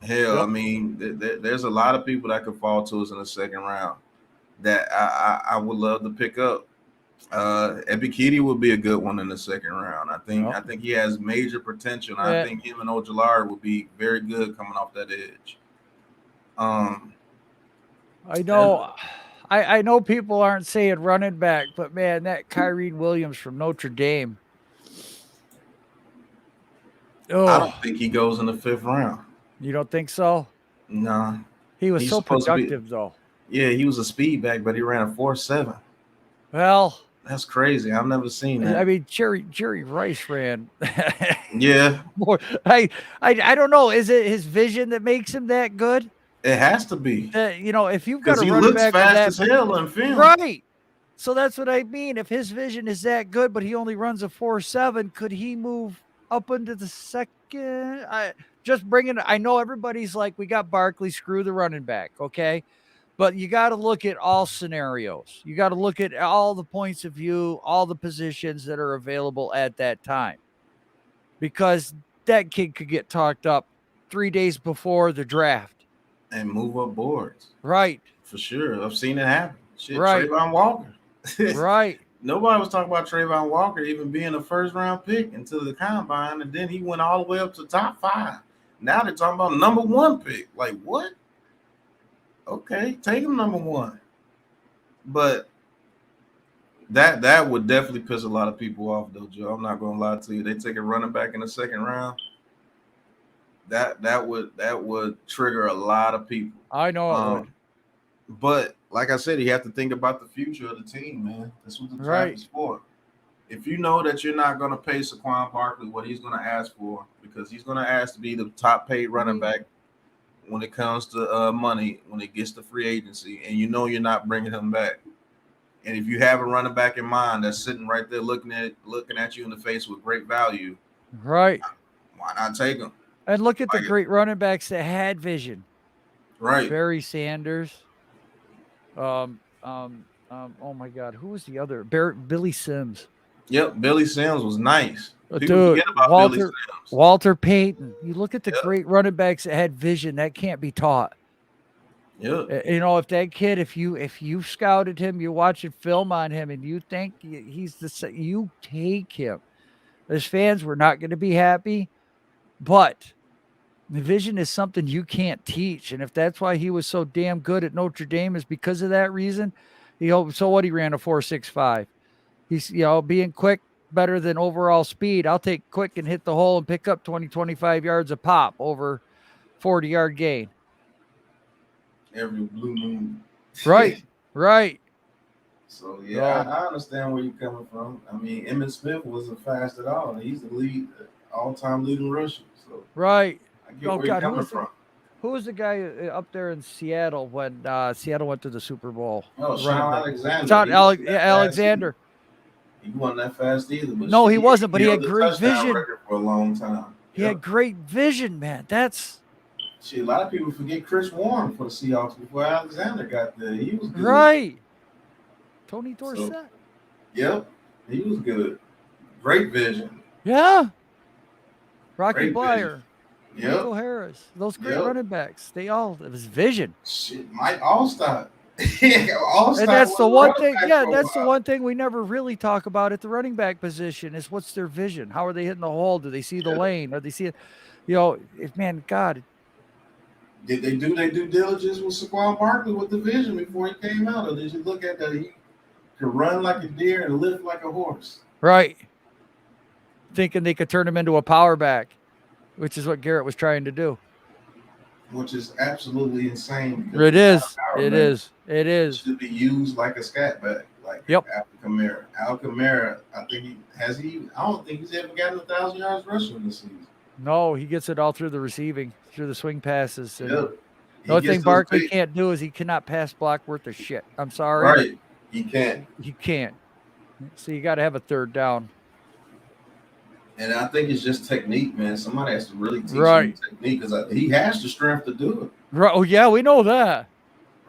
Hell, I mean, there's a lot of people that could fall to us in the second round that I would love to pick up. Ebiketie would be a good one in the second round. I think he has major potential. And I think him and Ojulari would be very good coming off that edge. I know people aren't saying running back, but man, that Kyrene Williams from Notre Dame. Oh. I don't think he goes in the fifth round. You don't think so? No. He was so productive, though. Yeah, he was a speed back, but he ran a 4.7. Well, That's crazy. I've never seen that. I mean, Jerry Rice ran. Yeah, more. I don't know. Is it his vision that makes him that good? it has to be You know, if you've got because a he running looks back with fast that, as hell in film. right? So that's what I mean. If his vision is that good, but he only runs a 4.7, could he move up into the second? Just bringing. I know everybody's like, we got Barkley, screw the running back, okay? But you got to look at all scenarios. You got to look at all the points of view, all the positions that are available at that time, because that kid could get talked up 3 days before the draft. And move up boards. Right. For sure. I've seen it happen. Shit, Right. Trayvon Walker. Right. Nobody was talking about Trayvon Walker even being a first-round pick into the combine, and then he went all the way up to top 5. Now they're talking about number 1 pick. Like, what? Okay, take him number 1. But that would definitely piss a lot of people off, though, Joe. I'm not gonna lie to you. They take a running back in the second round. That would trigger a lot of people. I know it would. But like I said, you have to think about the future of the team, man. That's what the draft is for. If you know that you're not going to pay Saquon Barkley what he's going to ask for, because he's going to ask to be the top paid running back when it comes to money, when it gets to free agency, and you know you're not bringing him back. And if you have a running back in mind that's sitting right there looking at you in the face with great value, right? Why not take him? And look at the great running backs that had vision. Right. Barry Sanders. Oh my God, who was the other? Billy Sims. Yep, Billy Sims was nice. Dude, Walter Payton. You look at the great running backs that had vision. That can't be taught. Yeah. You know, if that kid, if you scouted him, you're watching film on him, and you think he's you take him. As fans, we're not going to be happy, but the vision is something you can't teach. And if that's why he was so damn good at Notre Dame, is because of that reason. So what? He ran a 4.65. He's, being quick, better than overall speed. I'll take quick and hit the hole and pick up 20, 25 yards a pop over 40-yard gain. Every blue moon. Right. Right. So, yeah, I understand where you're coming from. I mean, Emmitt Smith wasn't fast at all. He's the all-time leading rusher. So, right. I get where you're coming from. Who was the guy up there in Seattle when Seattle went to the Super Bowl? Oh, Shaun Alexander. Alexander. He wasn't that fast either. But no, he wasn't, but he had great vision. For a long time. He had great vision, man. That's... a lot of people forget Chris Warren for the Seahawks before Alexander got there. He was good. Right. Tony Dorsett. So, yep, he was good. Great vision. Yeah. Rocky Blyer. Yep. Michael Harris. Those great running backs. It was vision. Shit, Mike Allstott. And that's the one thing. Yeah, that's the one thing we never really talk about at the running back position is what's their vision? How are they hitting the hole? Do they see the lane? Or they see it? God. Did they do their due diligence with Saquon Barkley with the vision before he came out? Or did you look at that he could run like a deer and lift like a horse? Right. Thinking they could turn him into a power back, which is what Garrett was trying to do. Which is absolutely insane. It is. It is. It is. Should be used like a scat back, like Alvin Kamara. Alvin Kamara, I don't think he's ever gotten 1,000 yards rushing this season. No, he gets it all through the receiving, through the swing passes. And the only thing Barkley can't do is he cannot pass block worth of shit. I'm sorry. Right. He can't. He can't. So you got to have a third down. And I think it's just technique, man. Somebody has to really teach him technique because he has the strength to do it. Right. Oh, yeah, we know that.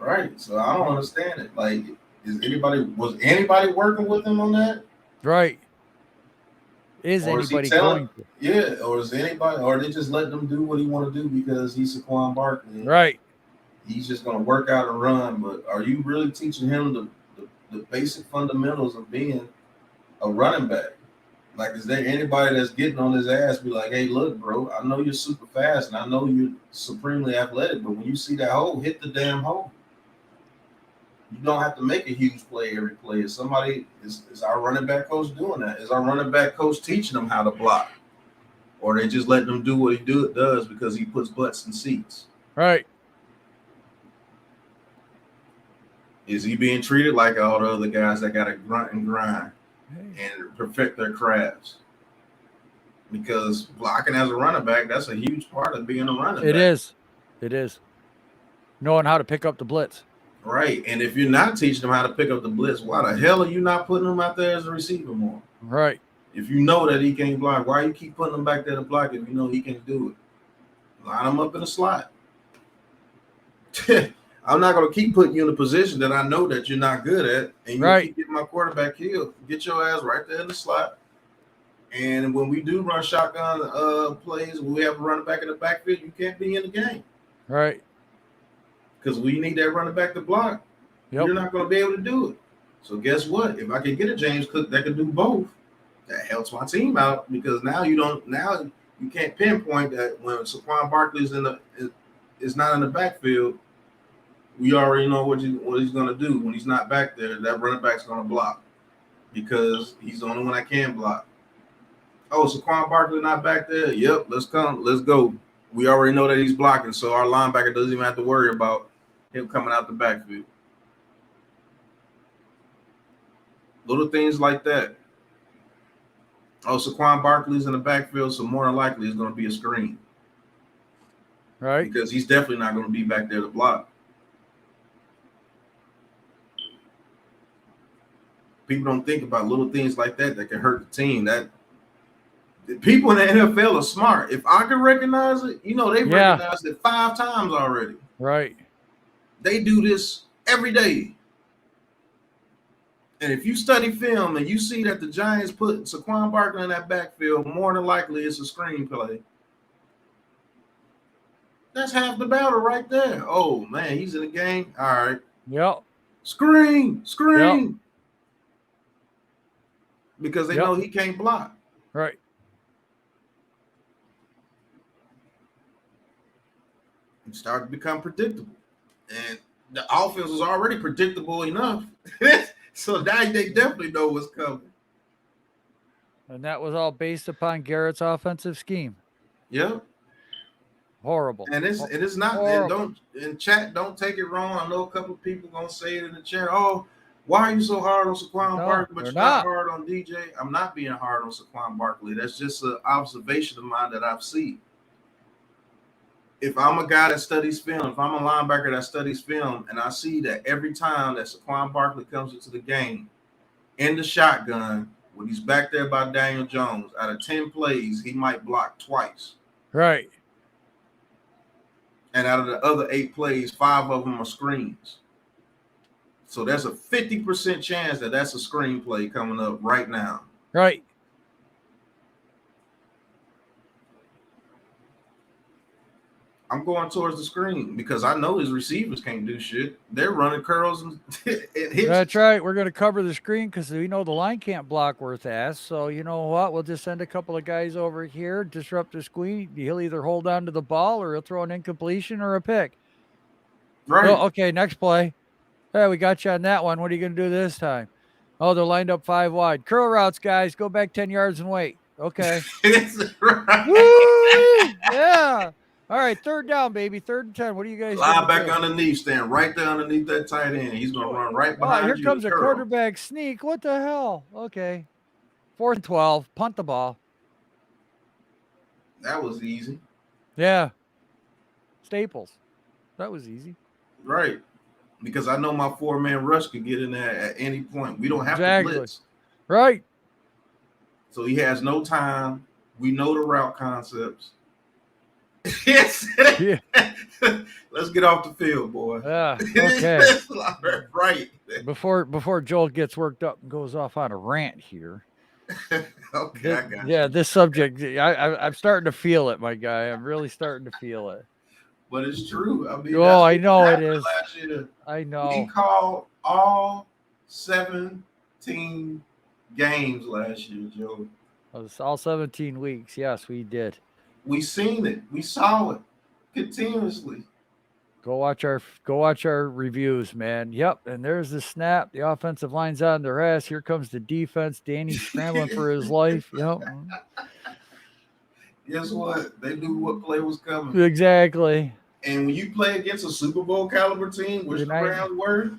Right. So I don't understand it. Like, was anybody working with him on that? Right. Is anybody going to? Yeah, or is anybody, or they just let them do what he want to do because he's Saquon Barkley. Right. He's just going to work out and run. But are you really teaching him the basic fundamentals of being a running back? Like, is there anybody that's getting on his ass be like, hey, look, bro, I know you're super fast and I know you're supremely athletic, but when you see that hole, hit the damn hole. You don't have to make a huge play every play. Is our running back coach doing that? Is our running back coach teaching them how to block? Or they just letting them do what he does because he puts butts in seats? Right. Is he being treated like all the other guys that got to grunt and grind and perfect their crafts? Because blocking as a running back, that's a huge part of being a running back. It is. It is. Knowing how to pick up the blitz. Right. And if you're not teaching them how to pick up the blitz, why the hell are you not putting them out there as a receiver more? Right. If you know that he can't block, why you keep putting him back there to block if you know he can do it? Line him up in the slot. I'm not going to keep putting you in a position that I know that you're not good at, and you keep getting my quarterback killed. Get your ass right there in the slot. And when we do run shotgun plays, when we have a running back in the backfield, you can't be in the game. Right. Because we need that running back to block. You're not going to be able to do it. So guess what? If I can get a James Cook that can do both, that helps my team out, because now you can't pinpoint that when Saquon Barkley is not in the backfield. We already know what he's going to do when he's not back there. That running back's going to block because he's the only one that can block. Oh, Saquon Barkley not back there? Yep, let's go. We already know that he's blocking, so our linebacker doesn't even have to worry about him coming out the backfield. Little things like that. Oh, Saquon Barkley's in the backfield, so more than likely it's going to be a screen. Right. Because he's definitely not going to be back there to block. People don't think about little things like that can hurt the team. That people in the NFL are smart. If I can recognize it, they've recognized it 5 times already. Right. They do this every day. And if you study film and you see that the Giants put Saquon Barkley in that backfield, more than likely it's a screenplay. That's half the battle right there. Oh, man, he's in the game. All right. Yep. Screen. Yep. Because they know he can't block. Right. It started to become predictable. And the offense was already predictable enough. So now they definitely know what's coming. And that was all based upon Garrett's offensive scheme. Yeah. Horrible. And it's not. And in chat, don't take it wrong. I know a couple of people gonna say it in the chat. Oh, why are you so hard on Saquon Barkley, but you're not hard on DJ? I'm not being hard on Saquon Barkley. That's just an observation of mine that I've seen. If I'm a guy that studies film, if I'm a linebacker that studies film, and I see that every time that Saquon Barkley comes into the game in the shotgun, when he's back there by Daniel Jones, out of 10 plays, he might block twice. Right. And out of the other 8 plays, 5 of them are screens. So there's a 50% chance that that's a screenplay coming up right now. Right. I'm going towards the screen because I know his receivers can't do shit. They're running curls and hits. That's right. We're going to cover the screen because we know the line can't block worth ass. So you know what? We'll just send a couple of guys over here, disrupt the screen. He'll either hold on to the ball or he'll throw an incompletion or a pick. Right. Oh, okay, next play. Hey, we got you on that one. What are you going to do this time? Oh, they're lined up 5 wide. Curl routes, guys. Go back 10 yards and wait. Okay. Right. Woo! Yeah. All right, 3rd down, baby. 3rd and 10. What are you guys doing? Lie back underneath, stand right there underneath that tight end. He's going to run right behind you. Here comes a quarterback sneak. What the hell? Okay. 4th and 12. Punt the ball. That was easy. Yeah. Staples. That was easy. Right. Because I know my 4-man rush could get in there at any point. We don't have to blitz. Right. So he has no time. We know the route concepts. Yes. Yeah. Let's get off the field, boy. Yeah. Okay. Right. Before Joel gets worked up and goes off on a rant here. Okay, I got you. Yeah, this subject, I'm starting to feel it, my guy. I'm really starting to feel it. But it's true. I mean, I know it is. Last year. I know. We called all 17 games last year, Joe. It was all 17 weeks. Yes, we did. We seen it. We saw it continuously. Go watch our reviews, man. Yep, and there's the snap. The offensive line's on their ass. Here comes the defense. Danny's scrambling for his life. Yep. Guess what? They knew what play was coming. Exactly. And when you play against a Super Bowl caliber team, which the Browns were,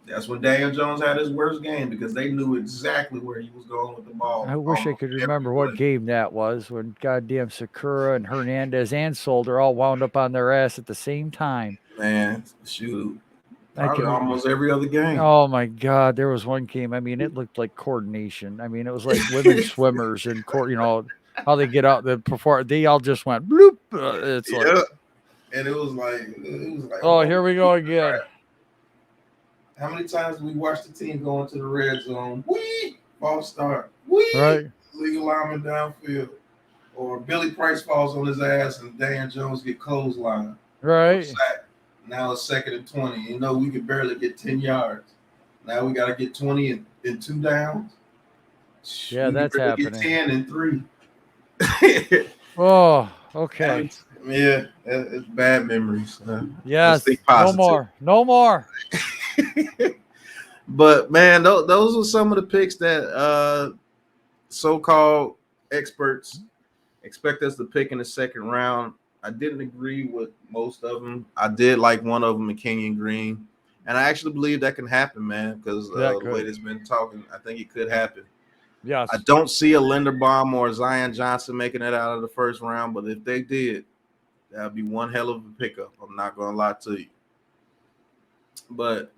That's when Daniel Jones had his worst game because they knew exactly where he was going with the ball. I wish I almost could every remember what play. game that was when goddamn Sakura and Hernandez and Solder all wound up on their ass at the same time. Man, shoot. I Probably can. almost every other game. Oh my God, there was one game. I mean, it looked like coordination. I mean, it was like women swimmers and how they get out the before they all just went bloop. It's like, Yeah. And it was like, oh, here we go again. How many times did we watch the team go into the red zone? Wee! False start. Wee! Right. Legal lineman downfield. Or Billy Price falls on his ass and Dan Jones get clotheslined. Right. Sack. Now it's 2nd and 20. You know, we could barely get 10 yards. Now we got to get 20 in 2 downs. Yeah, we that's happening. Get 10 in 3. Oh, okay. Yeah, it's bad memories. Yes. No more. No more. But man, those were some of the picks that so-called experts expect us to pick in the second round. I didn't agree with most of them. I did like one of them, Kenyon Green, and I actually believe that can happen, man. Because the way it's been talking, I think it could happen. Yes. I don't see a Linderbaum or Zion Johnson making it out of the first round, but if they did, that'd be one hell of a pickup. I'm not gonna lie to you. But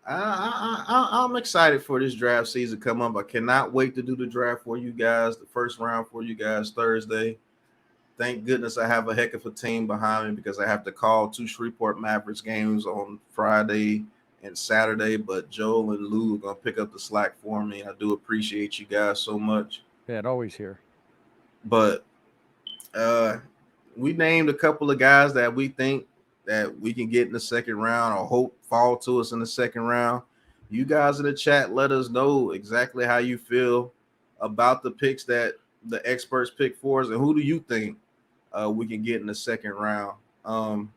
I'm excited for this draft season to come up. I cannot wait to do the draft for you guys, the first round for you guys Thursday. Thank goodness I have a heck of a team behind me because I have to call 2 Shreveport Mavericks games on Friday and Saturday, but Joel and Lou are going to pick up the slack for me. I do appreciate you guys so much. Yeah, always here. But we named a couple of guys that we think that we can get in the second round or hope fall to us in the second round. You guys in the chat, let us know exactly how you feel about the picks that the experts pick for us, and who do you think we can get in the second round? I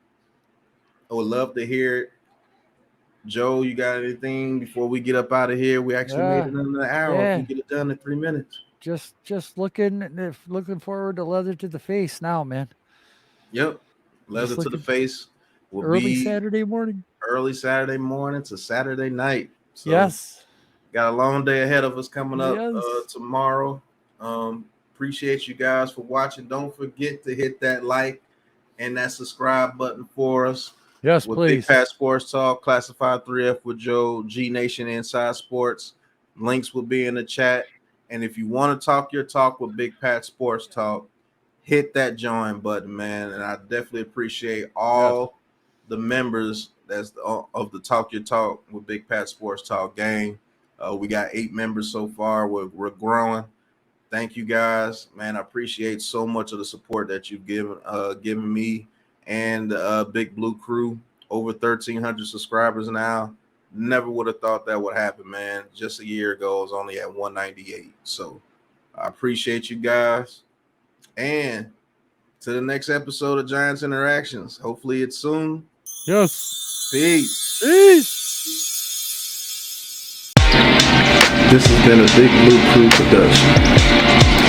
would love to hear it. Joe, you got anything before we get up out of here? We actually made it in an hour. Yeah. If we get it done in 3 minutes. Just looking forward to leather to the face now, man. Yep, leather to the face. Will early be Saturday morning. Early Saturday morning to Saturday night. So yes. Got a long day ahead of us coming up tomorrow. Appreciate you guys for watching. Don't forget to hit that like and that subscribe button for us. Yes, with please. Big Pat Sports Talk, Classified 3F with Joe, G Nation Inside Sports. Links will be in the chat. And if you want to talk your talk with Big Pat Sports Talk, hit that join button, man. And I definitely appreciate all the members of the Talk Your Talk with Big Pat Sports Talk gang. We got 8 members so far. We're growing. Thank you guys, man. I appreciate so much of the support that you've given me and Big Blue Crew. Over 1,300 subscribers now. Never would have thought that would happen, man. Just a year ago, I was only at 198. So I appreciate you guys. And to the next episode of Giants Interactions. Hopefully it's soon. Yes. Peace. Peace. This has been a Big Blue Crew production.